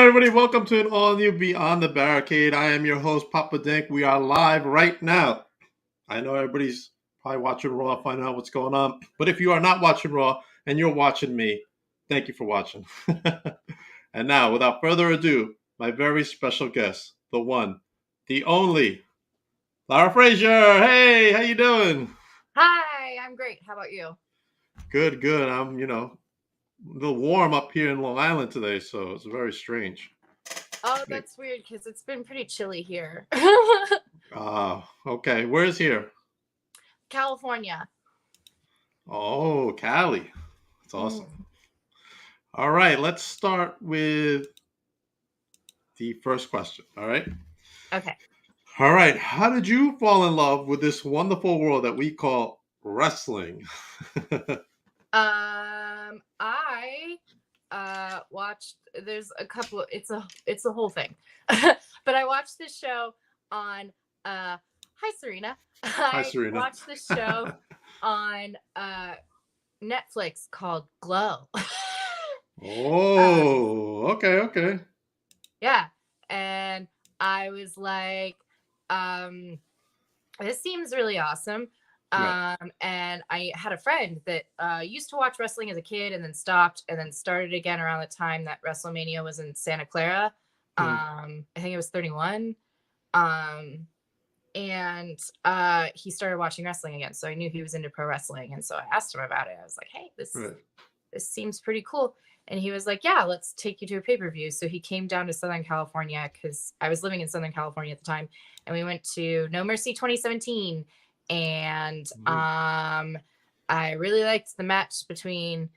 everybody? Welcome to an all-new Beyond the Barricade. I am your host, Papa Dink. We are live right now. I know everybody's probably watching Raw, finding out what's going on. But if you are not watching Raw and you're watching me, thank you for watching. And now, without further ado, my very special guest, the one, the only, Lara Frazier. Hey, how you doing? Hi, I'm great. How about you? Good, good. I'm, a little warm up here in Long Island today, so it's very strange. Oh, that's weird because it's been pretty chilly here. Okay. Where's here? California. Oh, Cali. That's awesome. Mm. All right, let's start with the first question. All right. Okay. All right. How did you fall in love with this wonderful world that we call wrestling? I watched. There's a couple. It's a whole thing, but I watched this show on. Hi, Serena. Hi, I Serena. watched this show on Netflix called Glow. Oh, okay. Yeah, and I was like, this seems really awesome. Right. And I had a friend that used to watch wrestling as a kid and then stopped and then started again around the time that WrestleMania was in Santa Clara. I think it was 31. And he started watching wrestling again. So I knew he was into pro wrestling. And so I asked him about it. I was like, hey, this seems pretty cool. And he was like, yeah, let's take you to a pay-per-view. So he came down to Southern California because I was living in Southern California at the time. And we went to No Mercy 2017. And I really liked the match between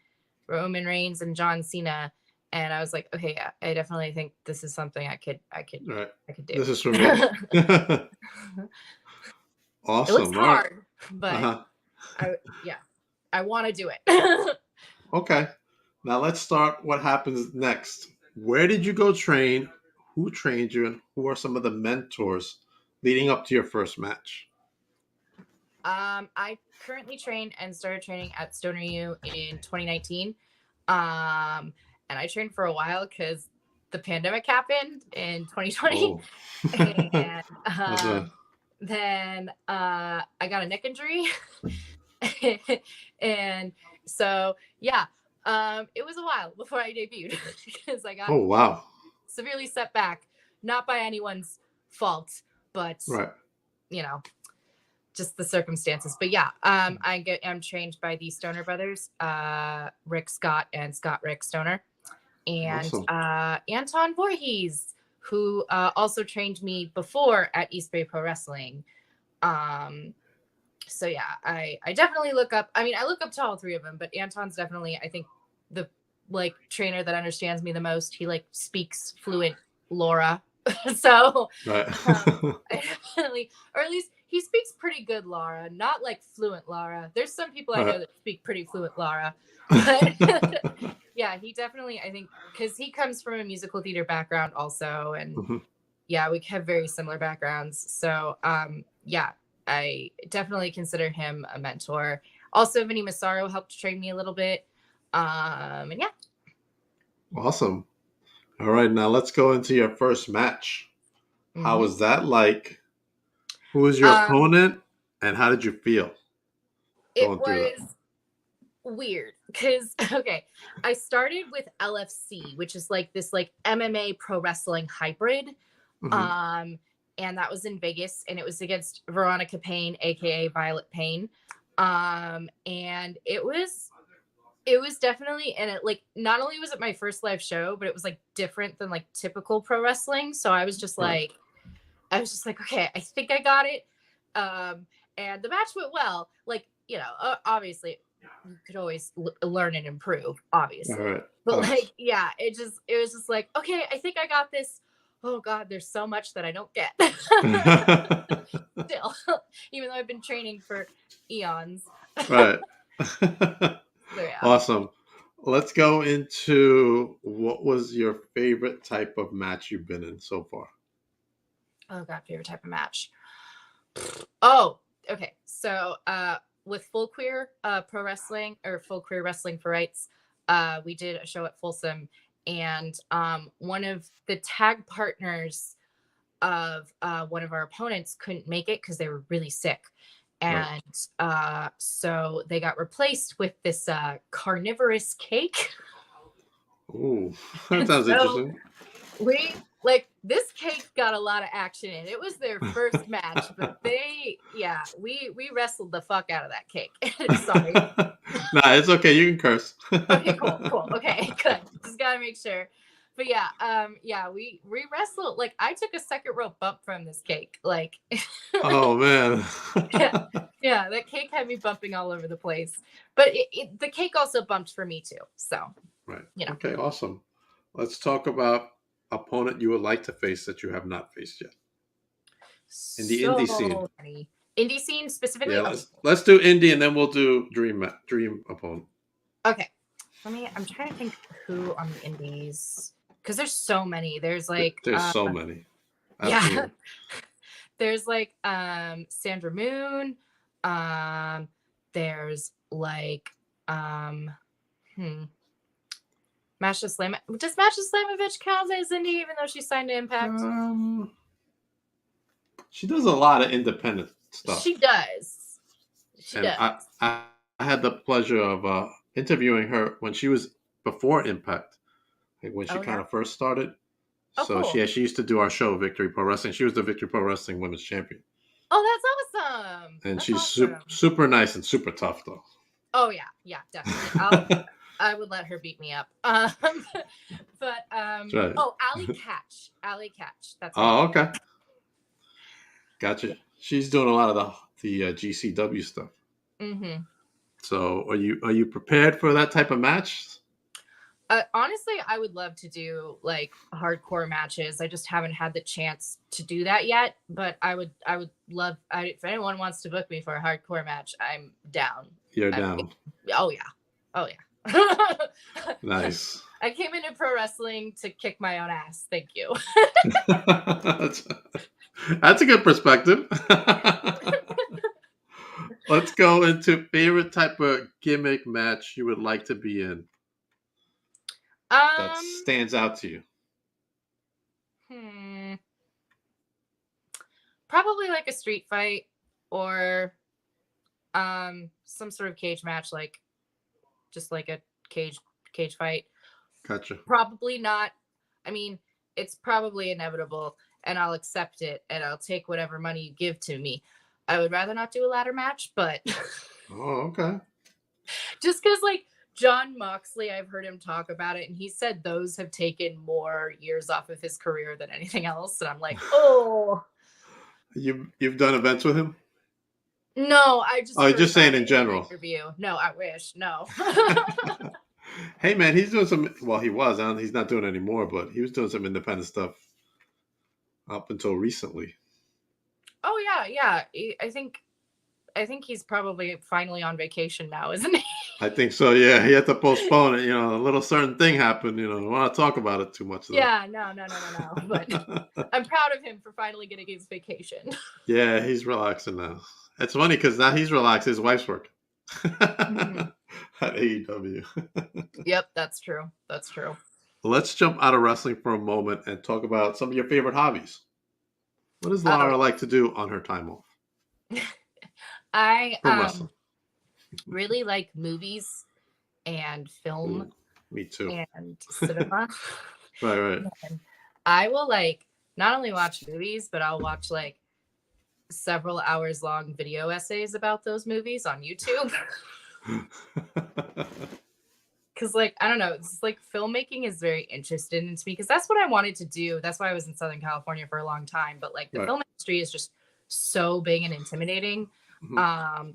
Roman Reigns and John Cena. And I was like, okay, yeah, I definitely think this is something I could do. This is for me. Awesome. It looks hard, but I want to do it. Okay. Now let's start what happens next. Where did you go train? Who trained you? And who are some of the mentors leading up to your first match? I currently train and started training at Stoner U in 2019. And I trained for a while because the pandemic happened in 2020. Oh. And then I got a neck injury. And so, yeah, it was a while before I debuted because I got severely set back, not by anyone's fault, but, just the circumstances. But yeah, I'm trained by the Stoner brothers, Rick Scott and Scott Rick Stoner, and Anton Voorhees, who also trained me before at East Bay Pro Wrestling. So yeah, I definitely look up. I mean, I look up to all three of them, but Anton's definitely, I think, the trainer that understands me the most. He speaks fluent Lara. So I definitely, or at least he speaks pretty good Lara, not fluent Lara. There's some people I know that speak pretty fluent Lara, but yeah, he definitely, I think, because he comes from a musical theater background also, and yeah, we have very similar backgrounds. So yeah, I definitely consider him a mentor. Also, Vinny Massaro helped train me a little bit, and yeah. Awesome. All right, now let's go into your first match. How was that like? Who was your opponent, and how did you feel? It was weird because, okay, I started with LFC, which is this MMA pro wrestling hybrid. And that was in Vegas, and it was against Veronica Payne, aka Violet Payne. And it was definitely, and it not only was it my first live show, but it was different than typical pro wrestling. So I was just okay, I think I got it. And the match went well. Obviously you could always learn and improve, obviously. But yeah, it was just okay, I think I got this. Oh God, there's so much that I don't get. Still, even though I've been training for eons. Right. Yeah. Awesome. Let's go into what was your favorite type of match you've been in so far? Oh God, favorite type of match. Oh, okay. So with Full Queer Pro Wrestling, or Full Queer Wrestling for Rights, we did a show at Folsom, and one of the tag partners of one of our opponents couldn't make it because they were really sick. And so they got replaced with this carnivorous cake. Ooh, that sounds interesting. This cake got a lot of action in. It was their first match, but we wrestled the fuck out of that cake. Sorry. Nah, it's okay. You can curse. Okay, cool. Okay, good. Just gotta make sure. But we wrestled. Like, I took a second row bump from this cake. Like, oh man. yeah, that cake had me bumping all over the place. But the cake also bumped for me too. So right. You know. Okay, awesome. Let's talk about opponent you would like to face that you have not faced yet. In the indie scene. Indie scene specifically? Yeah, let's do indie and then we'll do dream opponent. Okay. I'm trying to think who on the indies, because there's so many. There's so many. Absolutely. Yeah. There's Sandra Moon. There's Masha Slam. Does Masha Slamovich count as indie even though she signed to Impact? She does a lot of independent stuff. She does. I had the pleasure of interviewing her when she was before Impact, when she kind of first started. Oh, so cool. she used to do our show, Victory Pro Wrestling. She was the Victory Pro Wrestling Women's Champion. Oh, that's awesome. And that's she's awesome. super nice and super tough, though. Oh, yeah, definitely. I would let her beat me up. Right. Oh, Allie Catch. That's okay. Gotcha. She's doing a lot of the GCW stuff. Mm-hmm. So are you prepared for that type of match? Honestly, I would love to do hardcore matches. I just haven't had the chance to do that yet. But I would love. If anyone wants to book me for a hardcore match, I'm down. You're down. Oh yeah. Nice. I came into pro wrestling to kick my own ass. Thank you. That's a good perspective. Let's go into favorite type of gimmick match you would like to be in. That stands out to you. Probably a street fight or some sort of cage match, just a cage fight. Gotcha. Probably not. I mean, it's probably inevitable, and I'll accept it, and I'll take whatever money you give to me. I would rather not do a ladder match, but oh, okay. Just because John Moxley, I've heard him talk about it, and he said those have taken more years off of his career than anything else. And I'm like, oh. You've done events with him? No, I just. Oh, just saying in general. Interview. No, I wish. No. Hey man, he's doing some. Well, he was. He's not doing it anymore, but he was doing some independent stuff up until recently. Oh yeah. I think he's probably finally on vacation now, isn't he? I think so. Yeah, he had to postpone it. A little certain thing happened. I don't want to talk about it too much. Though. Yeah, no. But I'm proud of him for finally getting his vacation. Yeah, he's relaxing now. It's funny because now he's relaxed. His wife's working at AEW. Yep, that's true. Let's jump out of wrestling for a moment and talk about some of your favorite hobbies. What does Lara like to do on her time off? I really like movies and film. Ooh, me too. And cinema. Right. And I will not only watch movies, but I'll watch several hours long video essays about those movies on YouTube. Because I don't know, it's filmmaking is very interesting to me because that's what I wanted to do. That's why I was in Southern California for a long time. But the film industry is just so big and intimidating that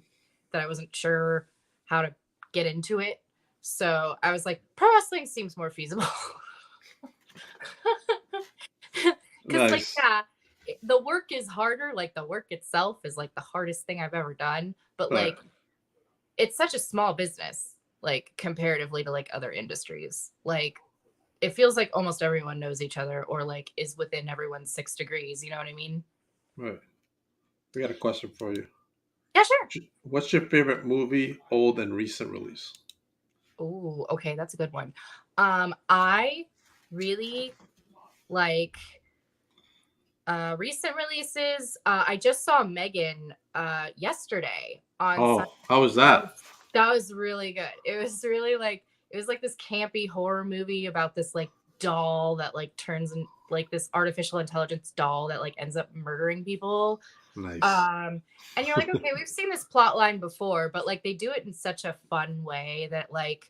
I wasn't sure how to get into it. So I was like, pro wrestling seems more feasible. Because the work is harder. The work itself is the hardest thing I've ever done. But it's such a small business, comparatively to other industries. It feels like almost everyone knows each other or is within everyone's 6 degrees. You know what I mean? Right. We got a question for you. Yeah, sure. What's your favorite movie, old and recent release? Oh, okay. That's a good one. I really like recent releases, I just saw Megan yesterday on Sunday. Oh, how was That that? was that was really good. It was really like it was like this campy horror movie about this like doll that like turns in like this artificial intelligence doll that like ends up murdering people. Nice. And you're like, okay, we've seen this plot line before, but like they do it in such a fun way that like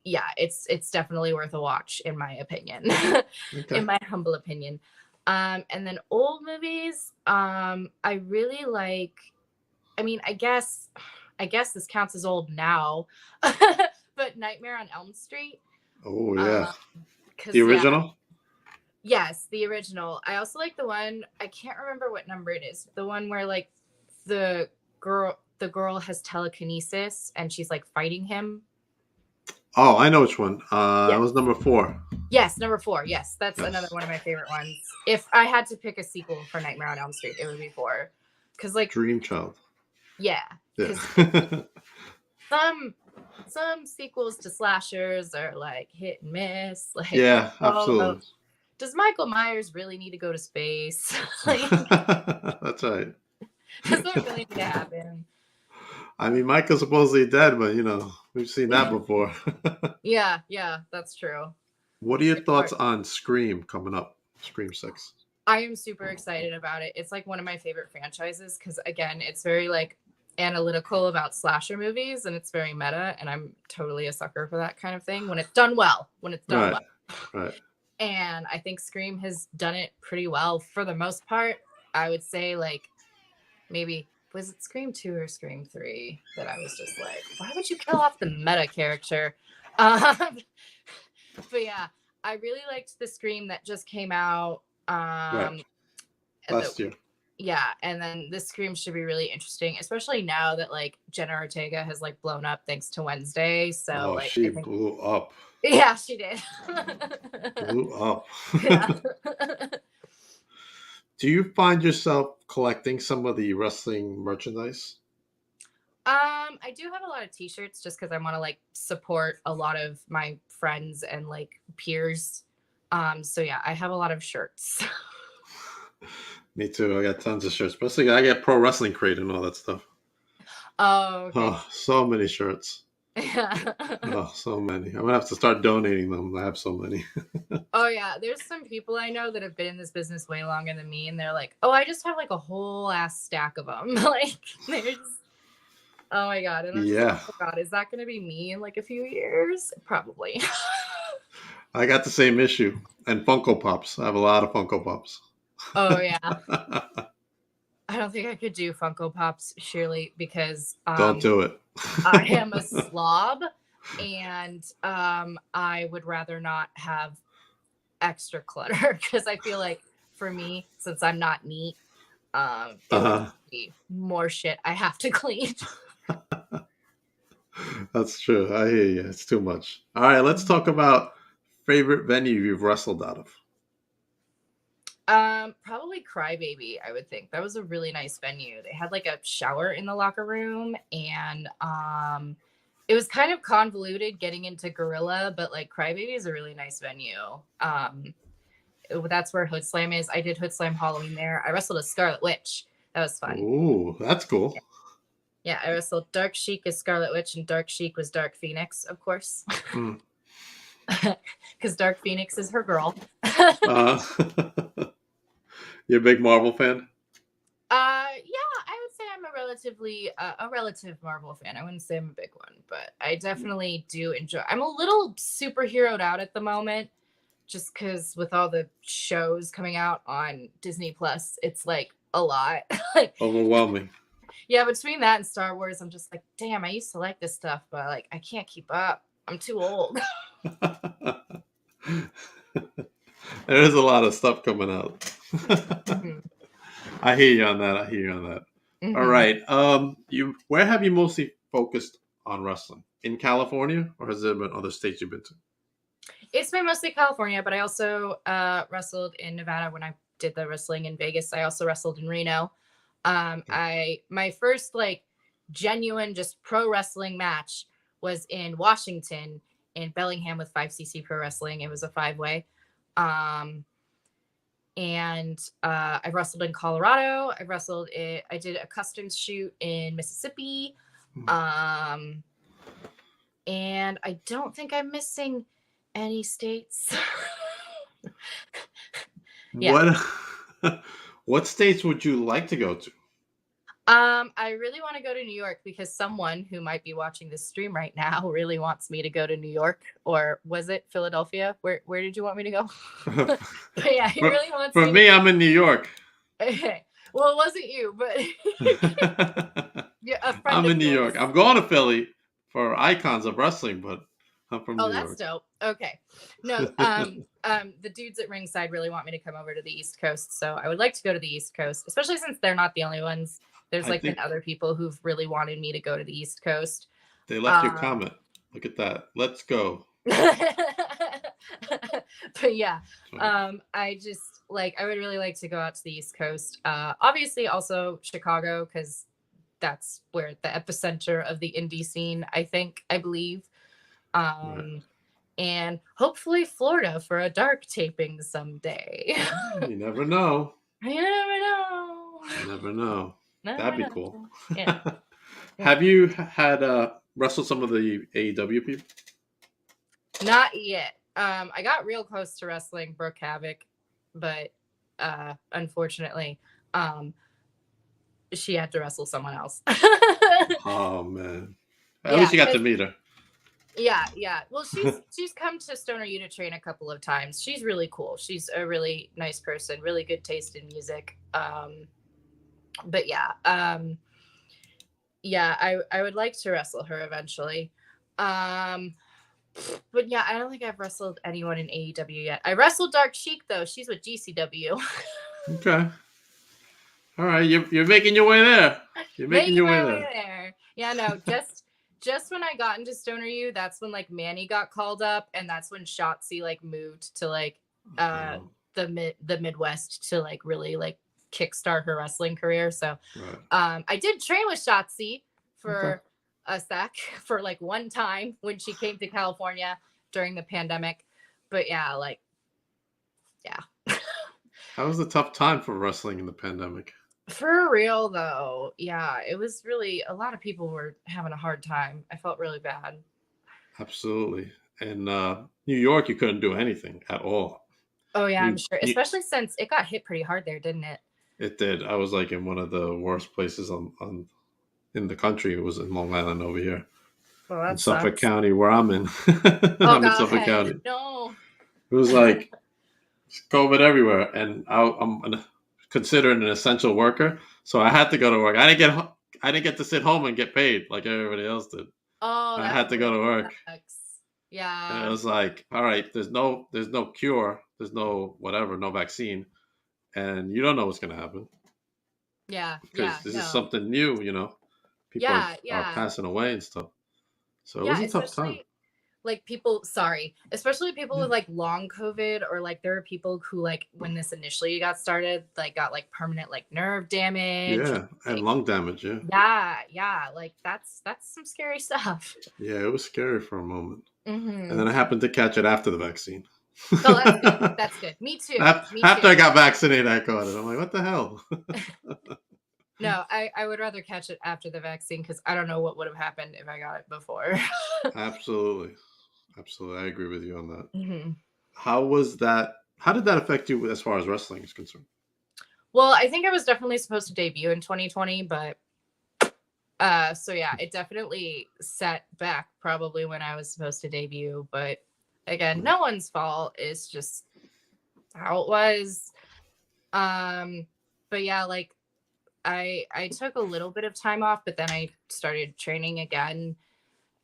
yeah, it's definitely worth a watch in my opinion. Okay. In my humble opinion. And then old movies, I really like, I mean, I guess this counts as old now, but Nightmare on Elm Street. Oh yeah. Um, The cause yeah, original? yes, the original. I also like the one, I can't remember what number it is. The one where like the girl has telekinesis and she's like fighting him. Oh, I know which one. It Yeah. was number 4. Yes, number 4. Yes, that's another Yes. one of my favorite ones. If I had to pick a sequel for Nightmare on Elm Street, it would be 4. Cause like, Dream Child. yeah, Yeah. cause some some sequels to slashers are like hit and miss. Like, Yeah, oh, absolutely. does Michael Myers really need to go to space? Like, That's right. does that really need to happen? I mean, Michael's supposedly dead, but we've seen that before. Yeah, that's true. What are your thoughts on Scream coming up? Scream 6. I am super excited about it. It's like one of my favorite franchises because again, it's very like analytical about slasher movies and it's very meta, and I'm totally a sucker for that kind of thing when it's done well. When it's done Right. well. Right. And I think Scream has done it pretty well for the most part. I would say like maybe was it Scream 2 or Scream 3 that I was just like, why would you kill off the meta character? But yeah, I really liked the Scream that just came out. Right. Last year. Yeah, and then this Scream should be really interesting, especially now that like Jenna Ortega has like blown up thanks to Wednesday. So like She I think blew up. yeah, she did. Blew up. Yeah. Do you find yourself collecting some of the wrestling merchandise? I do have a lot of t-shirts just because I want to like support a lot of my friends and like peers. So yeah, I have a lot of shirts. Me too. I got tons of shirts. Especially I get Pro Wrestling Crate and all that stuff. Oh, okay. Oh, so many shirts. Yeah. Oh, so many. I'm gonna have to start donating them. I have so many. Oh yeah, there's some people I know that have been in this business way longer than me, and they're like, "Oh, I just have like a whole ass stack of them." Like, there's, oh my god, and I'm just like, oh god, is that gonna be me in like a few years? Probably. I got the same issue. And Funko Pops. I have a lot of Funko Pops. Oh yeah. I don't think I could do Funko Pops, surely, because Don't do it. I am a slob, and I would rather not have extra clutter because I feel like for me, since I'm not neat, it would be more shit I have to clean. That's true. I hear you. It's too much. All right, let's talk about favorite venue you've wrestled out of. Probably Crybaby, I would think. That was a really nice venue. They had like a shower in the locker room, and it was kind of convoluted getting into Gorilla, but like Crybaby is a really nice venue. That's where Hood Slam is. I did Hood Slam Halloween there. I wrestled a Scarlet Witch. That was fun. Ooh, that's cool. Yeah, I wrestled Dark Sheik as Scarlet Witch, and Dark Sheik was Dark Phoenix, of course. Because Dark Phoenix is her girl. You're a big Marvel fan? Yeah, I would say I'm a relative Marvel fan. I wouldn't say I'm a big one, but I definitely do enjoy. I'm a little superheroed out at the moment, just because with all the shows coming out on Disney Plus, it's like a lot. Like overwhelming. Yeah, between that and Star Wars, I'm just like, damn, I used to like this stuff, but like I can't keep up. I'm too old. There is a lot of stuff coming out. Mm-hmm. I hear you on that. Mm-hmm. All right. Where have you mostly focused on wrestling? In California, or has there been other states you've been to? It's been mostly California, but I also wrestled in Nevada when I did the wrestling in Vegas. I also wrestled in Reno. My first like genuine just pro wrestling match was in Washington, in Bellingham with 5cc Pro Wrestling. It was a 5-way. And I've wrestled in Colorado. I did a customs shoot in Mississippi. And I don't think I'm missing any states. Yeah. What states would you like to go to? I really want to go to New York because someone who might be watching this stream right now really wants me to go to New York, or was it Philadelphia? Where did you want me to go? But yeah, he really wants for me. I'm in New York. Okay. Well, it wasn't you, but yeah, I'm in New York. I'm going to Philly for icons of wrestling, but I'm from New York. Oh, that's dope. Okay. No, the dudes at Ringside really want me to come over to the East Coast, so I would like to go to the East Coast, especially since they're not the only ones. There's been other people who've really wanted me to go to the East Coast. They left your comment. Look at that. Let's go. But yeah, I just I would really like to go out to the East Coast. Obviously also Chicago, because that's where the epicenter of the indie scene, I believe. Right. And hopefully Florida for a dark taping someday. You never know. You never know. You never know. That'd be cool. Yeah. Have you had wrestled some of the AEW people? Not yet. I got real close to wrestling Brooke Havoc, but unfortunately, she had to wrestle someone else. Oh man! At least you got to meet her. Yeah. Well, she's come to Stoner U to train a couple of times. She's really cool. She's a really nice person, really good taste in music. But yeah, I would like to wrestle her eventually. But yeah, I don't think I've wrestled anyone in AEW yet. I wrestled Dark Sheik though. She's with GCW. Okay. All right, you're making your way there. You're making your way there. Yeah, no, just when I got into Stoner U, that's when Manny got called up, and that's when Shotzi moved to the Midwest to really kickstart her wrestling career. So right. I did train with Shotzi for a sec, for one time when she came to California during the pandemic. But yeah, That was a tough time for wrestling in the pandemic. For real though. Yeah, it was really, a lot of people were having a hard time. I felt really bad. Absolutely. And New York, you couldn't do anything at all. Oh yeah, I'm sure. Especially since it got hit pretty hard there, didn't it? It did. I was in one of the worst places in the country. It was in Long Island over here. Well, in Suffolk County, where I'm in. I'm in Suffolk County. No. It was COVID everywhere, and I'm considered an essential worker, so I had to go to work. I didn't get to sit home and get paid like everybody else did. Oh, I had to go to work. Yeah. And it was all right, there's no cure, there's no whatever, no vaccine, and you don't know what's gonna happen. Yeah. Because this is something new, People are passing away and stuff. So it was a tough time. Especially people with long COVID, or there are people who when this initially got started, got permanent nerve damage. Yeah, and lung damage. Yeah. Yeah. That's some scary stuff. Yeah, it was scary for a moment. Mm-hmm. And then I happened to catch it after the vaccine. Oh, that's good. That's good. Me too. After I got vaccinated, I caught it. I'm like, what the hell? No, I would rather catch it after the vaccine, because I don't know what would have happened if I got it before. Absolutely. I agree with you on that. Mm-hmm. How did that affect you as far as wrestling is concerned? Well, I think I was definitely supposed to debut in 2020, but so yeah, it definitely set back probably when I was supposed to debut. But again, no one's fault. It's just how it was. But yeah, I took a little bit of time off, but then I started training again,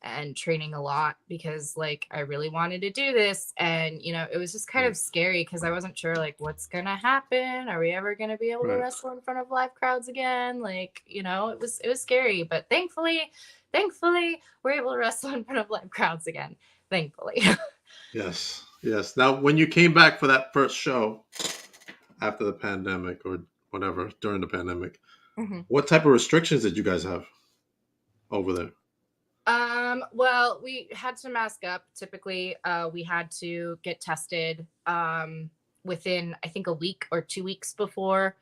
and training a lot, because I really wanted to do this. And it was just kind of scary, because I wasn't sure what's gonna happen. Are we ever gonna be able to wrestle in front of live crowds again? It was scary, but thankfully we're able to wrestle in front of live crowds again, thankfully. Yes. Now, when you came back for that first show after the pandemic, or whatever, during the pandemic, what type of restrictions did you guys have over there? Well, we had to mask up. Typically, we had to get tested within, I think, a week or 2 weeks before,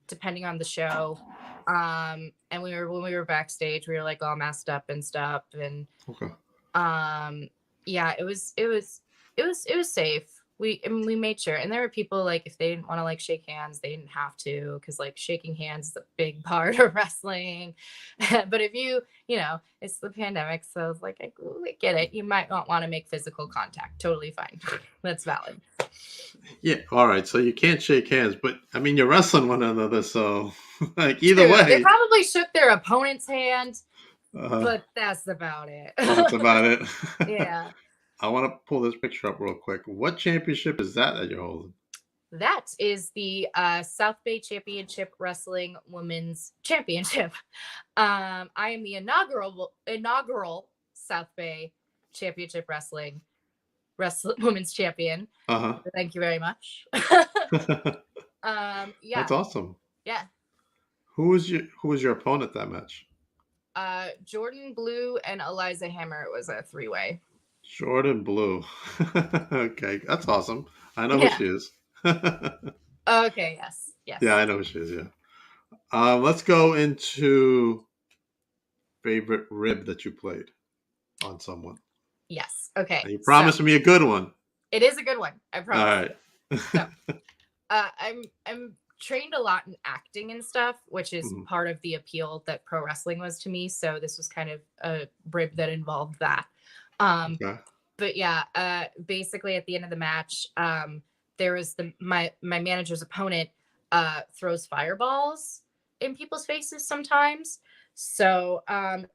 depending on the show. And when we were backstage, we were like all masked up and stuff. And Okay. yeah, it was safe. We made sure, and there were people like if they didn't want to like shake hands, they didn't have to, because like shaking hands is a big part of wrestling. But if you know, it's the pandemic, so it's like I get it. You might not want to make physical contact. Totally fine. That's valid. Yeah. All right. So you can't shake hands, but I mean you're wrestling one another, so like either way, they probably shook their opponent's hand, but that's about it. That's about it. Yeah. I want to pull this picture up real quick. What championship is that you're holding? That is the South Bay Championship Wrestling Women's Championship. I am the inaugural South Bay Championship Wrestling Women's Champion. Thank you very much. Yeah, that's awesome. Yeah. Who was your opponent that match? Jordan Blue and Eliza Hammer. It was a 3-way. Jordan Blue. Okay, that's awesome. I know who she is. Okay, yes. Yeah, I know who she is, yeah. Let's go into favorite rib that you played on someone. Yes, okay. And you promised me a good one. It is a good one, I promise. All right. So, I'm trained a lot in acting and stuff, which is part of the appeal that pro wrestling was to me. So this was kind of a rib that involved that. Okay. But yeah, basically at the end of the match, there was my manager's opponent throws fireballs in people's faces sometimes. So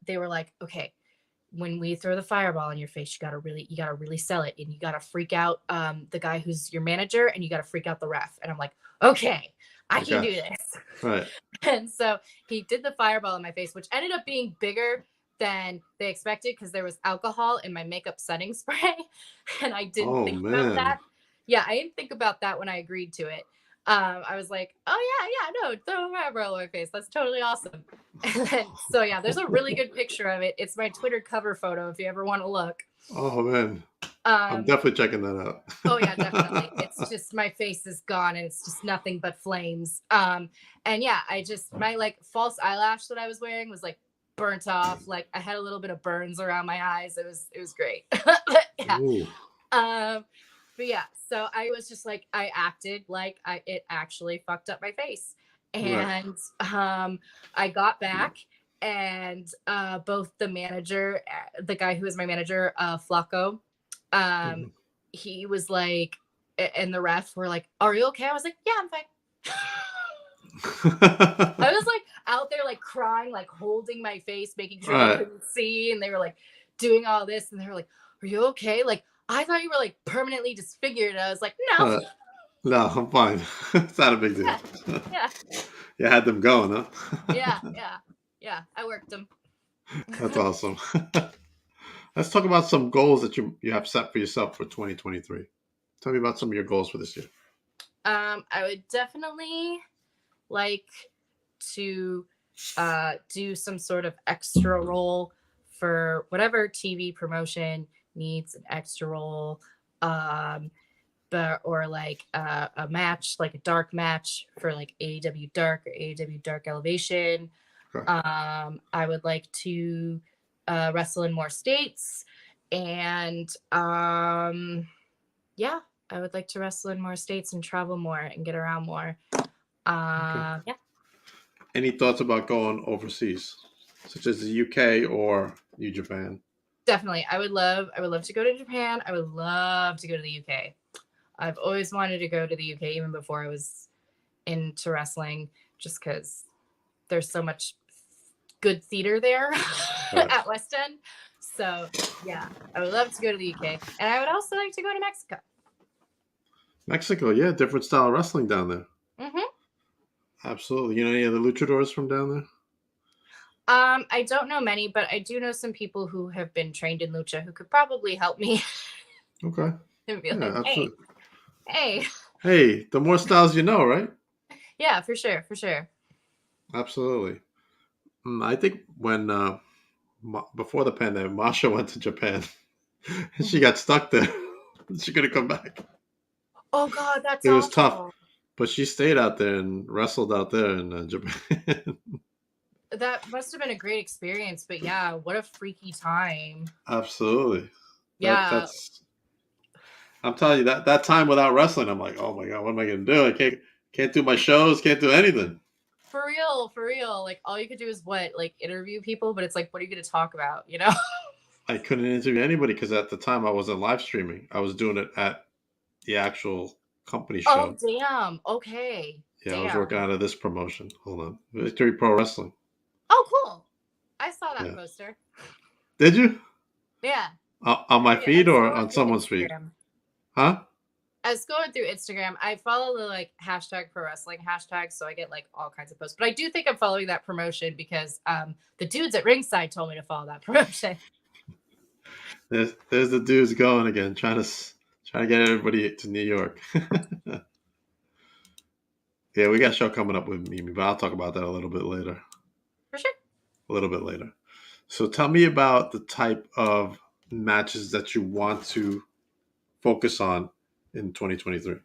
they were like, okay, when we throw the fireball in your face, you gotta really sell it, and you gotta freak out the guy who's your manager, and you gotta freak out the ref. And I'm like, okay, I can do this. Right. And so he did the fireball in my face, which ended up being bigger than they expected because there was alcohol in my makeup setting spray, and I didn't think about that. Yeah, I didn't think about that when I agreed to it. I was like, oh yeah, no, throw a fireball in my face. That's totally awesome. And then, so yeah, there's a really good picture of it. It's my Twitter cover photo if you ever want to look. Oh man, I'm definitely checking that out. Oh yeah, definitely. It's just my face is gone and it's just nothing but flames. And yeah, my like false eyelash that I was wearing was like burnt off. Like I had a little bit of burns around my eyes. It was great. Yeah. But yeah, so I was just like, I acted like it actually fucked up my face. And I got back, and both the manager, the guy who was my manager, Flacco, he was like, and the ref were like, are you okay? I was like, yeah, I'm fine. I was like out there like crying, like holding my face, making sure they couldn't see. And they were like doing all this. And they were like, are you okay? Like, I thought you were like permanently disfigured. I was like, no. No, I'm fine. It's not a big deal. Yeah. You had them going, huh? Yeah. I worked them. That's awesome. Let's talk about some goals that you have set for yourself for 2023. Tell me about some of your goals for this year. I would definitely like to do some sort of extra role for whatever TV promotion needs an extra role, or like a match, like a dark match for like AEW Dark or AEW Dark Elevation. Okay. I would like to wrestle in more states, and yeah, I would like to wrestle in more states and travel more and get around more. Yeah. Any thoughts about going overseas, such as the UK or New Japan? Definitely. I would love to go to Japan. I would love to go to the UK. I've always wanted to go to the UK even before I was into wrestling, just because there's so much good theater there at West End. So yeah, I would love to go to the UK. And I would also like to go to Mexico. Mexico, yeah, different style of wrestling down there. Absolutely. You know any other luchadors from down there? I don't know many, but I do know some people who have been trained in lucha who could probably help me. Okay. And be like, hey. Hey, the more styles you know, right? Yeah, for sure. Absolutely. I think when before the pandemic, Masha went to Japan and she got stuck there. She couldn't come back. Oh God, that's It was awful. tough, but she stayed out there and wrestled out there in Japan. That must have been a great experience, but yeah, what a freaky time. Absolutely. Yeah. I'm telling you that time without wrestling, I'm like, oh my God, what am I gonna do? I can't do my shows, can't do anything. For real. Like all you could do is what? Like interview people, but it's like, what are you gonna talk about? I couldn't interview anybody because at the time I wasn't live streaming. I was doing it at the actual company Oh show. damn. Okay. Yeah, I was Damn. working out of this promotion. Hold on. Victory Pro Wrestling. Oh cool. I saw that Yeah. poster. Did you? Yeah. On my feed or on someone's feed? Huh? I was going through Instagram. I follow the like hashtag pro wrestling hashtag, so I get like all kinds of posts. But I do think I'm following that promotion because the dudes at ringside told me to follow that promotion. There's the dudes going again, trying to get everybody to New York. Yeah, we got a show coming up with Mimi, but I'll talk about that a little bit later. For sure. A little bit later. So tell me about the type of matches that you want to focus on in 2023.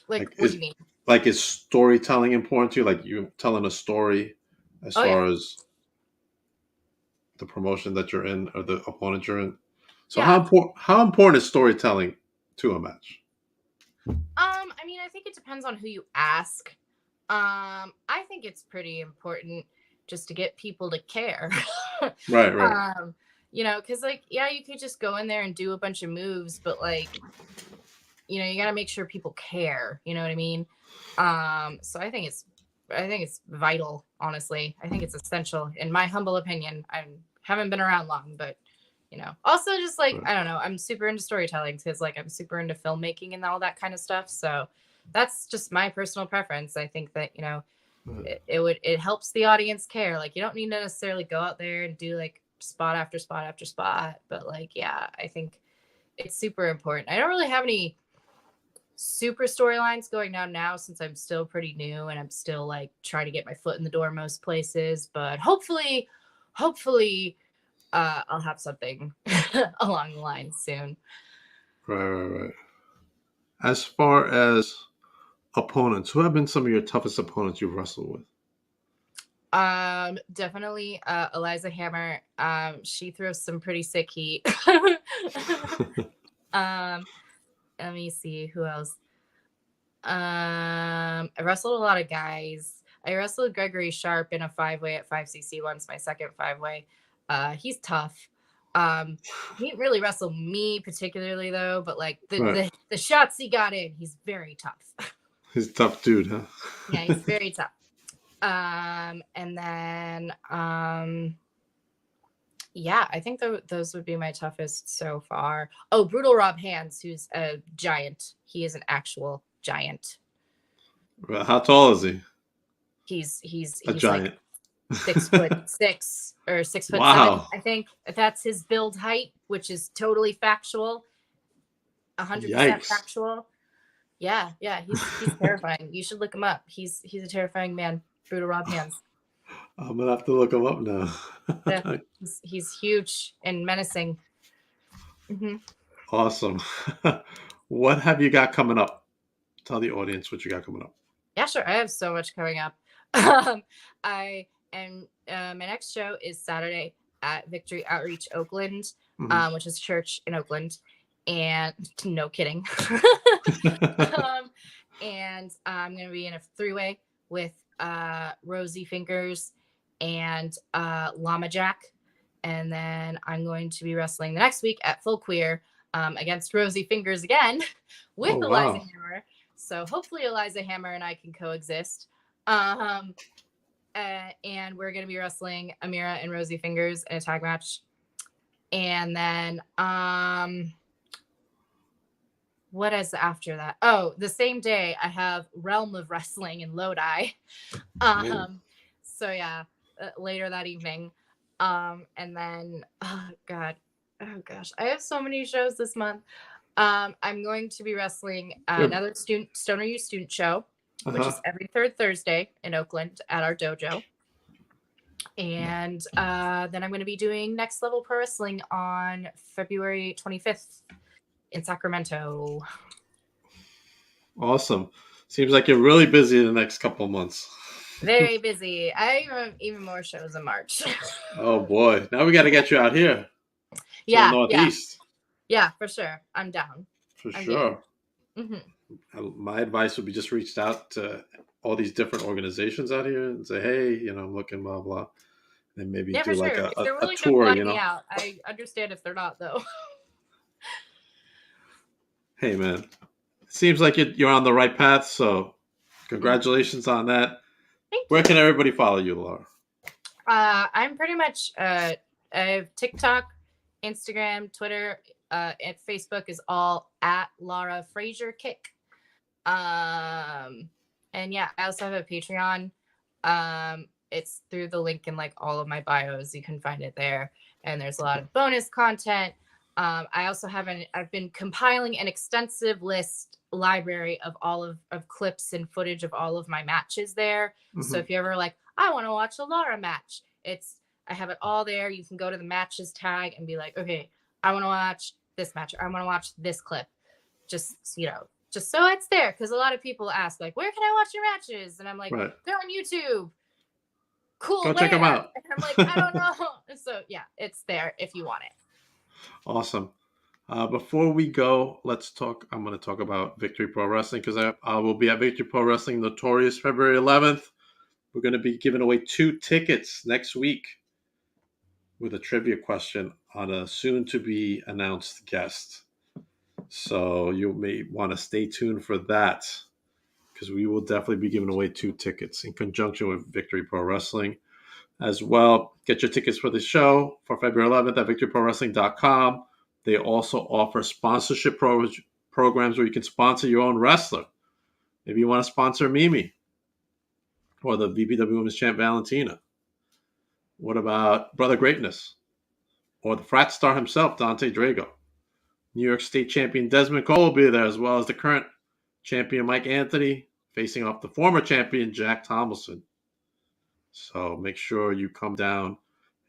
Like what do you mean? Like, is storytelling important to you? Like you telling a story as far as the promotion that you're in or the opponent you're in? So Yeah. how important is storytelling to a match? I mean, I think it depends on who you ask. I think it's pretty important just to get people to care. Right. Because like, yeah, you could just go in there and do a bunch of moves, but like, you got to make sure people care. You know what I mean? So I think it's vital. Honestly, I think it's essential, in my humble opinion. I haven't been around long, but also just like, I don't know, I'm super into storytelling because like I'm super into filmmaking and all that kind of stuff. So that's just my personal preference. I think that it helps the audience care. Like you don't need to necessarily go out there and do like spot after spot after spot, but like, yeah, I think it's super important. I don't really have any super storylines going down now since I'm still pretty new and I'm still like trying to get my foot in the door most places, but hopefully I'll have something along the line soon. Right. As far as opponents, who have been some of your toughest opponents you've wrestled with? Definitely Eliza Hammer. She throws some pretty sick heat. Let me see who else. I wrestled a lot of guys. I wrestled Gregory Sharp in a 5-way at 5cc once, my second 5-way. He's tough. He didn't really wrestle me particularly though, but like the shots he got in, he's very tough. He's a tough dude, huh? Yeah, he's very tough. And then yeah, I think those would be my toughest so far. Oh, Brutal Rob Hands, who's a giant. He is an actual giant. How tall is he? He's a giant. Like 6'6" or 6'7". Wow. I think that's his build height, which is totally factual. 100% factual. Yeah, he's terrifying. You should look him up. He's a terrifying man. Brutal Rob Hands. I'm gonna have to look him up now. Yeah, he's huge and menacing. Mm-hmm. Awesome. What have you got coming up? Tell the audience what you got coming up. Yeah, sure. I have so much coming up. My next show is Saturday at Victory Outreach Oakland, which is a church in Oakland, and no kidding. And I'm gonna be in a 3-way with Rosie Fingers and Llama Jack, and then I'm going to be wrestling the next week at Full Queer against Rosie Fingers again with Eliza Hammer. So hopefully Eliza Hammer and I can coexist. And we're going to be wrestling Amira and Rosie Fingers in a tag match. And then what is after that? Oh, the same day I have Realm of Wrestling in Lodi. So yeah, later that evening. And then, oh gosh, I have so many shows this month. I'm going to be wrestling another Stoner Youth student show, which is every third Thursday in Oakland at our dojo. And then I'm going to be doing Next Level Pro Wrestling on February 25th in Sacramento. Awesome. Seems like you're really busy the next couple of months. Very busy. I have even more shows in March. Oh boy. Now we got to get you out here. Yeah. Northeast. Yeah, for sure. I'm down. For sure. Mm-hmm. My advice would be just reach out to all these different organizations out here and say, hey, I'm looking, blah, blah. And maybe do like sure. If they're willing a tour, to fly me out. I understand if they're not, though. Hey, man. It seems like you're on the right path, so congratulations on that. Where can everybody follow you, Lara? I'm pretty much I have TikTok, Instagram, Twitter, and Facebook is all at Lara Frazier Kick. And yeah, I also have a Patreon. It's through the link in like all of my bios. You can find it there, and there's a lot of bonus content. I also I've been compiling an extensive library of all of clips and footage of all of my matches there. Mm-hmm. So if you ever like, I want to watch a Lara match, I have it all there. You can go to the matches tag and be like, okay, I want to watch this match, or I want to watch this clip. Just so it's there, because a lot of people ask like, where can I watch your matches? And I'm like, right. They're on YouTube. Cool. Go check them out. And I'm like, I don't know. So yeah, it's there if you want it. Awesome. Before we go, I'm going to talk about Victory Pro Wrestling, because I will be at Victory Pro Wrestling Notorious February 11th. We're going to be giving away 2 tickets next week with a trivia question on a soon-to-be announced guest. So you may want to stay tuned for that, because we will definitely be giving away 2 tickets in conjunction with Victory Pro Wrestling. As well, get your tickets for the show for February 11th at victoryprowrestling.com. They also offer sponsorship programs where you can sponsor your own wrestler. Maybe you want to sponsor Mimi or the VPW Women's Champ Valentina. What about Brother Greatness or the frat star himself, Dante Drago? New York State champion Desmond Cole will be there, as well as the current champion Mike Anthony facing off the former champion Jack Tomlinson. So make sure you come down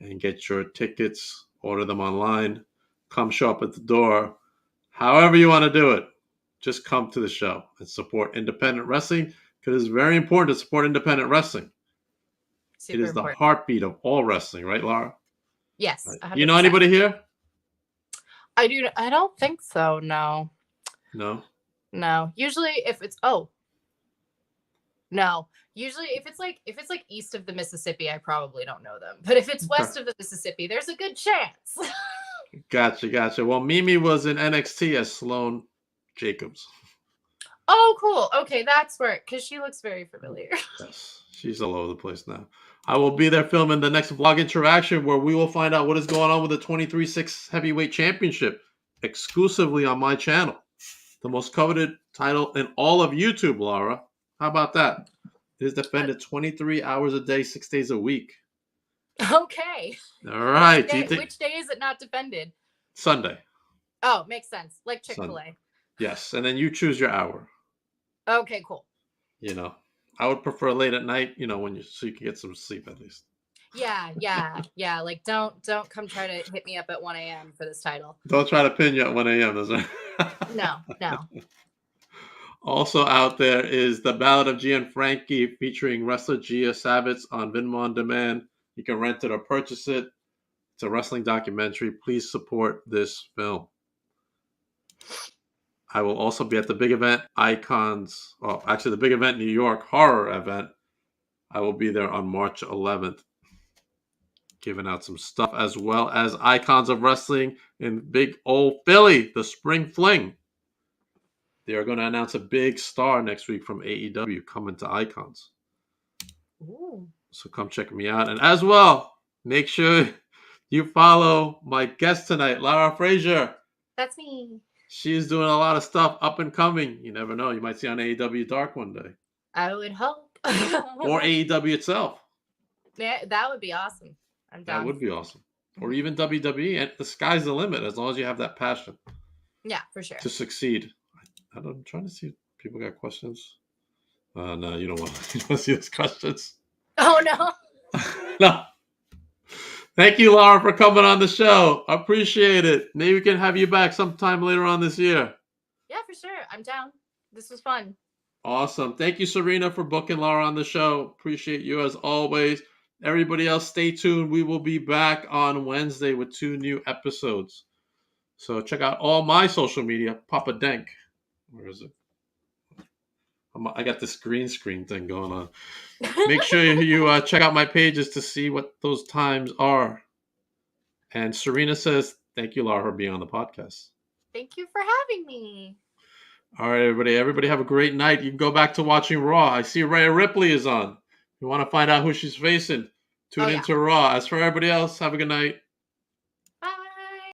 and get your tickets, order them online, come show up at the door. However you want to do it, just come to the show and support independent wrestling, because it's very important to support independent wrestling. It is the heartbeat of all wrestling, right, Lara? Yes. Right. You know anybody here? I do. I don't think so. No. Usually if it's Usually if it's like east of the Mississippi, I probably don't know them. But if it's west of the Mississippi, there's a good chance. Gotcha. Well, Mimi was in NXT as Sloane Jacobs. Oh, cool. Okay, that's where, because she looks very familiar. Yes, she's all over the place now. I will be there filming the next vlog interaction, where we will find out what is going on with the 23/6 Heavyweight Championship exclusively on my channel. The most coveted title in all of YouTube, Lara. How about that? It is defended 23 hours a day, 6 days a week. Okay. All right. Which day is it not defended? Sunday. Oh, makes sense. Like Chick-fil-A. Yes, and then you choose your hour. Okay, cool. I would prefer late at night, so you can get some sleep at least. Yeah. Like, don't come try to hit me up at 1 a.m. for this title. Don't try to pin you at 1 a.m. Does it? No. Also out there is the Ballad of Gian Frankie, featuring wrestler Gia Savitz on Venmo On Demand. You can rent it or purchase it. It's a wrestling documentary. Please support this film. I will also be at the big event, the big event New York horror event. I will be there on March 11th, giving out some stuff, as well as Icons of Wrestling in big old Philly, the Spring Fling. They are going to announce a big star next week from AEW coming to Icons. Ooh. So come check me out. And as well, make sure you follow my guest tonight, Lara Frazier. That's me. She's doing a lot of stuff up and coming. You never know. You might see on AEW Dark one day. I would hope. Or AEW itself. Yeah, that would be awesome. I'm down. That would be awesome. Or even WWE. And the sky's the limit, as long as you have that passion. Yeah, for sure. To succeed. I'm trying to see if people got questions. No, you don't want to see those questions. Oh, no. No. Thank you, Lara, for coming on the show. I appreciate it. Maybe we can have you back sometime later on this year. Yeah, for sure. I'm down. This was fun. Awesome. Thank you, Serena, for booking Lara on the show. Appreciate you as always. Everybody else, stay tuned. We will be back on Wednesday with 2 new episodes. So check out all my social media, Papa Denk. Where is it? I got this green screen thing going on. Make sure you check out my pages to see what those times are. And Serena says, thank you, Lara, for being on the podcast. Thank you for having me. All right, everybody. Everybody have a great night. You can go back to watching Raw. I see Rhea Ripley is on. You want to find out who she's facing? Tune into Raw. As for everybody else, have a good night.